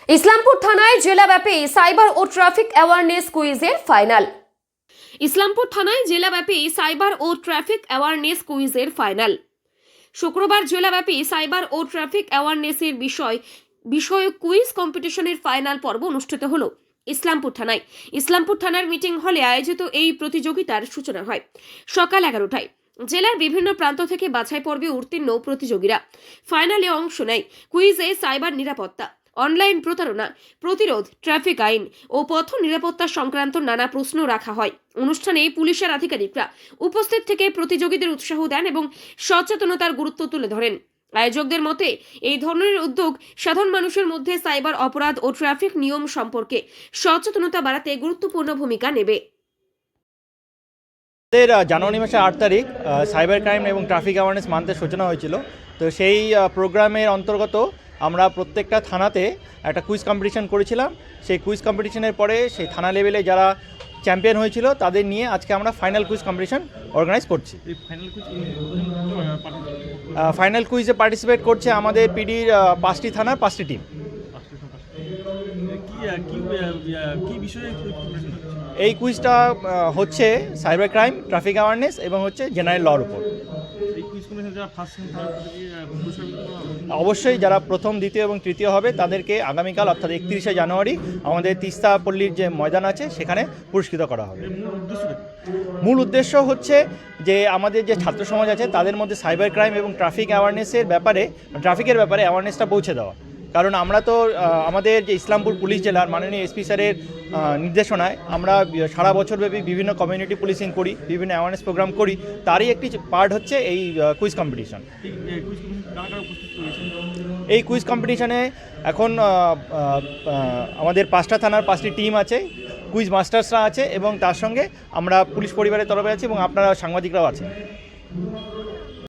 ইসলামপুর থানায় জেলাব্যাপী সাইবার ও traffic awareness কুইজের final. Islampur থানায় জেলাব্যাপী cyber ও traffic awareness কুইজের final. শুক্রবার জেলাব্যাপী সাইবার ও ট্রাফিক অ্যাওয়ারনেসের বিষয়ক কুইজ কম্পিটিশনের ফাইনাল পর্ব অনুষ্ঠিত হলো ইসলামপুর থানায়। ইসলামপুর থানার মিটিং হলে আয়োজিত এই প্রতিযোগিতার সূচনা হয় সকাল 11টায়। জেলার বিভিন্ন প্রান্ত থেকে বাছাই পর্বে উত্তীর্ণ প্রতিযোগীরা ফাইনালে অংশ নেয়। কুইজে সাইবার নিরাপত্তা, অনলাইন প্রতারণা প্রতিরোধ, ট্রাফিক আইন ও পথ নিরাপত্তা সংক্রান্ত নানা প্রশ্ন রাখা হয়। অনুষ্ঠানে পুলিশের আধিকারিকরা উপস্থিত থেকে প্রতিযোগীদের উৎসাহ দেন এবং সচেতনতার গুরুত্ব তুলে ধরেন। আয়োজকদের মতে এই ধরনের উদ্যোগ সাধারণ মানুষের মধ্যে সাইবার অপরাধ ও ট্রাফিক নিয়ম সম্পর্কে সচেতনতা বাড়াতে গুরুত্বপূর্ণ ভূমিকা নেবে। জানুয়ারি মাসের 8 তারিখ সাইবার ক্রাইম এবং ট্রাফিক অ্যাওয়ারনেস মান্থের সূচনা হয়েছিল। তো সেই প্রোগ্রামের অন্তর্গত আমরা প্রত্যেকটা থানাতে একটা কুইজ কম্পিটিশন করেছিলাম। সেই কুইজ কম্পিটিশনের পরে সেই থানা লেভেলে যারা চ্যাম্পিয়ন হয়েছিল তাদের নিয়ে আজকে আমরা ফাইনাল কুইজ কম্পিটিশন অর্গানাইজ করছি। ফাইনাল কুইজে পার্টিসিপেট করছে আমাদের পিডির 5টি থানার 5টি টিম। এই কুইজটা হচ্ছে সাইবার ক্রাইম, ট্রাফিক অ্যাওয়ারনেস এবং হচ্ছে জেনারেল লর উপর। অবশ্যই যারা প্রথম, দ্বিতীয় এবং তৃতীয় হবে তাদেরকে আগামীকাল অর্থাৎ 31শে জানুয়ারি আমাদের তিস্তা পল্লীর যে ময়দান আছে সেখানে পুরস্কৃত করা হবে। মূল উদ্দেশ্য হচ্ছে যে আমাদের যে ছাত্র সমাজ আছে তাদের মধ্যে সাইবার ক্রাইম এবং ট্রাফিকের ব্যাপারে অ্যাওয়ারনেসটা পৌঁছে দেওয়া। কারণ আমরা তো আমাদের যে ইসলামপুর পুলিশ জেলার মাননীয় এসপি স্যারের নির্দেশনায় আমরা সারা বছরব্যাপী বিভিন্ন কমিউনিটি পুলিশিং করি, বিভিন্ন অ্যাওয়ারনেস প্রোগ্রাম করি। তারই একটি পার্ট হচ্ছে এই কুইজ কম্পিটিশন। এই কুইজ কম্পিটিশনে এখন আমাদের 5টা থানার 5টি টিম আছে, কুইজ মাস্টার্সরা আছে এবং তার সঙ্গে আমরা পুলিশ পরিবারের তরফে আছি এবং আপনারা সাংবাদিকরাও আছেন।